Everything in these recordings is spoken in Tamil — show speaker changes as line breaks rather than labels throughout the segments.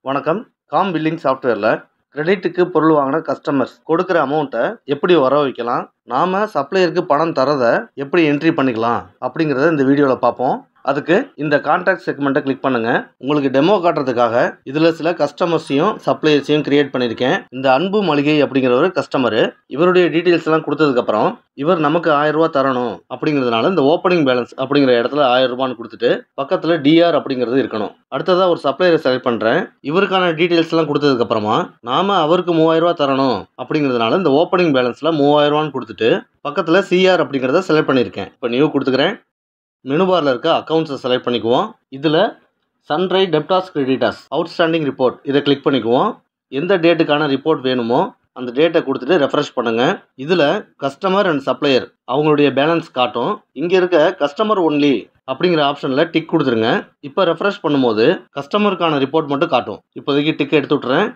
வணக்கம். காம் பில்லிங் சாஃப்ட்வேரில் கிரெடிட்டுக்கு பொருள் வாங்கின கஸ்டமர்ஸ் கொடுக்குற அமௌண்ட்டை எப்படி வர வைக்கலாம், நாம் சப்ளையருக்கு பணம் தரதை எப்படி என்ட்ரி பண்ணிக்கலாம் அப்படிங்கிறத இந்த வீடியோவில் பார்ப்போம். அதுக்கு இந்த கான்டாக்ட் செக்மெண்ட்டை கிளிக் பண்ணுங்கள். உங்களுக்கு டெமோ காட்டுறதுக்காக இதில் சில கஸ்டமர்ஸையும் சப்ளையர்ஸையும் கிரியேட் பண்ணியிருக்கேன். இந்த அன்பு மளிகை அப்படிங்கிற ஒரு கஸ்டமரு, இவருடைய டீட்டெயில்ஸ் எல்லாம் கொடுத்ததுக்கப்புறம் இவர் நமக்கு 1000 ரூபா தரணும் அப்படிங்கிறதுனால இந்த ஓப்பனிங் பேலன்ஸ் அப்படிங்கிற இடத்துல 1000 ரூபான்னு கொடுத்துட்டு பக்கத்தில் DR அப்படிங்கிறது இருக்கணும். அடுத்ததாக ஒரு சப்ளையரை செலக்ட் பண்ணுறேன். இவருக்கான டீட்டெயில்ஸ் எல்லாம் கொடுத்ததுக்கப்புறமா நாம் அவருக்கு 3000 ரூபா தரணும் அப்படிங்கிறதுனால இந்த ஓப்பனிங் பேலன்ஸில் 3000 ரூபான்னு கொடுத்துட்டு பக்கத்தில் CR அப்படிங்கிறத செலக்ட் பண்ணியிருக்கேன். இப்போ நியூ கொடுத்துக்கிறேன். மெனு பாரில் இருக்க அக்கௌண்ட்ஸை செலக்ட் பண்ணிக்குவோம். இதில் சன்ரை டெப்டாஸ் கிரெடிட்டாஸ் அவுட்ஸ்டாண்டிங் ரிப்போர்ட் இதை கிளிக் பண்ணிக்குவோம். எந்த டேட்டுக்கான ரிப்போர்ட் வேணுமோ அந்த டேட்டை கொடுத்துட்டு ரெஃப்ரெஷ் பண்ணுங்கள். இதில் கஸ்டமர் அண்ட் சப்ளையர் அவங்களுடைய பேலன்ஸ் காட்டும். இங்கே இருக்க கஸ்டமர் ஒன்லி அப்படிங்கிற ஆப்ஷனில் டிக் கொடுத்துருங்க. இப்போ ரெஃப்ரெஷ் பண்ணும்போது கஸ்டமருக்கான ரிப்போர்ட் மட்டும் காட்டும். இப்போதைக்கு டிக் எடுத்து விட்றேன்.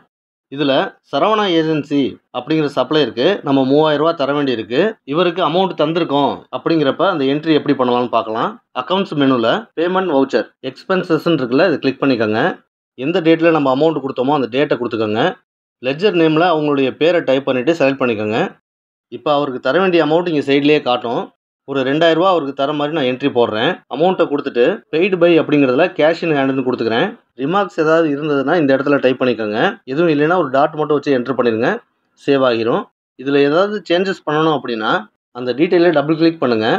இதில் சரவணா ஏஜென்சி அப்படிங்கிற சப்ளையருக்கு நம்ம 3000 ரூபா தர வேண்டியிருக்கு. இவருக்கு அமௌண்ட் தந்திருக்கோம் அப்படிங்கிறப்ப அந்த என்ட்ரி எப்படி பண்ணலாம்னு பார்க்கலாம். அக்கௌண்ட்ஸ் மெனுவில் பேமெண்ட் வவுச்சர் எக்ஸ்பென்சஸ்ன்னு இருக்குல்ல, இதை கிளிக் பண்ணிக்கோங்க. எந்த டேட்டில் நம்ம அமௌண்ட் கொடுத்தோமோ அந்த டேட்டை கொடுத்துக்கோங்க. லெட்ஜர் நேமில் அவங்களுடைய பேரை டைப் பண்ணிவிட்டு செலக்ட் பண்ணிக்கோங்க. இப்போ அவருக்கு தர வேண்டிய அமௌண்ட் இங்கே சைட்லேயே காட்டும். ஒரு 2000 ரூபா அவருக்கு தர மாதிரி நான் என்ட்ரி போடுறேன். அமௌண்ட்டை கொடுத்துட்டு பெய்டு பை அப்படிங்கிறதுல கேஷ் இன் ஹேண்டுன்னு கொடுத்துக்கிறேன். ரிமார்க்ஸ் ஏதாவது இருந்ததுன்னா இந்த இடத்துல டைப் பண்ணிக்கோங்க. எதுவும் இல்லைன்னா ஒரு டாட் மட்டும் வச்சு என்ட்ரு பண்ணிடுங்க. சேவ் ஆகிரும். இதில் ஏதாவது சேஞ்சஸ் பண்ணணும் அப்படின்னா அந்த டீட்டெயிலில் டபுள் கிளிக் பண்ணுங்கள்.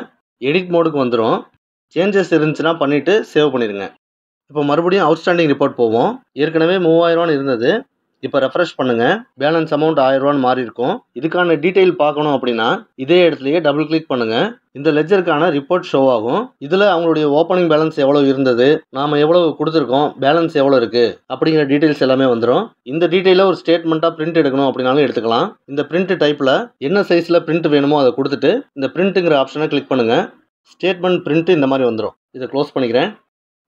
எடிட் மோடுக்கு வந்துடும். சேஞ்சஸ் இருந்துச்சுன்னா பண்ணிவிட்டு சேவ் பண்ணிடுங்க. இப்போ மறுபடியும் அவுட்ஸ்டாண்டிங் ரிப்போர்ட் போவோம். ஏற்கனவே 3000 ரூபான்னு இருந்தது. இப்போ ரெஃப்ரெஷ் பண்ணுங்கள். பேலன்ஸ் அமௌண்ட் 1000 ரூபான்னு மாறி இருக்கும். இதுக்கான டீட்டெயில் பார்க்கணும் அப்படின்னா இதே இடத்துலையே டபுள் கிளிக் பண்ணுங்கள். இந்த லெட்ஜருக்கான ரிப்போர்ட் ஷோ ஆகும். இதில் அவங்களுடைய ஓப்பனிங் பேலன்ஸ் எவ்வளோ இருந்தது, நாம் எவ்வளோ கொடுத்துருக்கோம், பேலன்ஸ் எவ்வளோ இருக்குது அப்படிங்கிற டீட்டெயில்ஸ் எல்லாமே வந்துடும். இந்த டீட்டெயிலை ஒரு ஸ்டேட்மெண்ட்டாக பிரிண்ட் எடுக்கணும் அப்படின்னாலும் எடுத்துக்கலாம். இந்த பிரிண்ட் டைப்பில் என்ன சைஸில் பிரிண்ட் வேணுமோ அதை கொடுத்துட்டு இந்த பிரிண்ட்டுங்கிற ஆப்ஷனை கிளிக் பண்ணுங்கள். ஸ்டேட்மெண்ட் பிரிண்ட் இந்த மாதிரி வந்துடும். இதை க்ளோஸ் பண்ணிக்கிறேன்.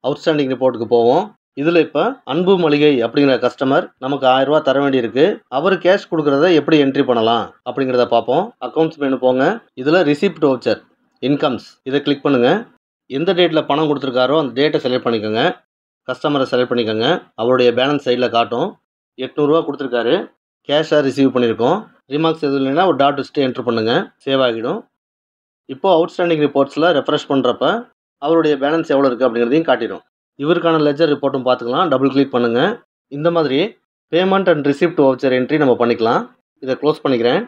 அவுட்ஸ்டாண்டிங் ரிப்போர்ட்டுக்கு போவோம். இதில் இப்போ அன்பு மளிகை அப்படிங்கிற கஸ்டமர் நமக்கு 1000 ரூபா தர வேண்டியிருக்கு. அவர் கேஷ் கொடுக்குறத எப்படி என்ட்ரி பண்ணலாம் அப்படிங்கிறத பார்ப்போம். அக்கௌண்ட்ஸ் மெனு போங்க. இதில் ரிசிப்ட் வவுச்சர் இன்கம்ஸ் இதை கிளிக் பண்ணுங்கள். எந்த டேட்டில் பணம் கொடுத்துருக்காரோ அந்த டேட்டை செலக்ட் பண்ணிக்கோங்க. கஸ்டமரை செலக்ட் பண்ணிக்கோங்க. அவருடைய பேலன்ஸ் சைடில் காட்டும். 800 ரூபா கொடுத்துருக்காரு. கேஷாக ரிசீவ் பண்ணியிருக்கோம். ரிமார்க்ஸ் எதுவும் இல்லைன்னா ஒரு டாட் வச்சுட்டு என்ட்ரு பண்ணுங்கள். சேவ் ஆகிடும். இப்போது அவுட்ஸ்டாண்டிங் ரிப்போர்ட்ஸில் ரெஃப்ரெஷ் பண்ணுறப்ப அவருடைய பேலன்ஸ் எவ்வளோ இருக்குது அப்படிங்கிறதையும் காட்டிடும். இவருக்கான லெட்ஜர் ரிப்போர்ட்டும் பார்த்துக்கலாம். டபுள் கிளிக் பண்ணுங்கள். இந்த மாதிரி payment and receipt voucher entry நம்ம பண்ணிக்கலாம். இதை க்ளோஸ் பண்ணிக்கிறேன்.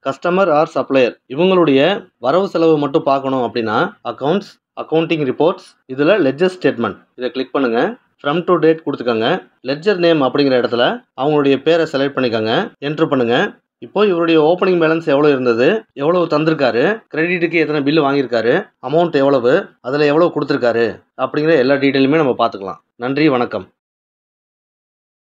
கஸ்டமர் ஆர் சப்ளையர் இவங்களுடைய வரவு செலவு மட்டும் பார்க்கணும் அப்படின்னா அக்கௌண்ட்ஸ், அக்கௌண்டிங் ரிப்போர்ட்ஸ், இதில் லெட்ஜர் ஸ்டேட்மெண்ட் இதை கிளிக் பண்ணுங்கள். ஃப்ரம் டு டேட் கொடுத்துக்கோங்க. லெட்ஜர் நேம் அப்படிங்கிற இடத்துல அவங்களுடைய பேரை செலக்ட் பண்ணிக்கோங்க. என்ட்ரு பண்ணுங்கள். இப்போ இவருடைய ஓப்பனிங் பேலன்ஸ் எவ்வளோ இருந்தது, எவ்வளவு தந்திருக்காரு, கிரெடிட்டுக்கு எத்தனை பில்லு வாங்கியிருக்காரு, அமௌண்ட் எவ்வளவு, அதில் எவ்வளோ கொடுத்துருக்காரு அப்படிங்கிற எல்லா டீட்டெயிலுமே நம்ம பார்த்துக்கலாம். நன்றி, வணக்கம்.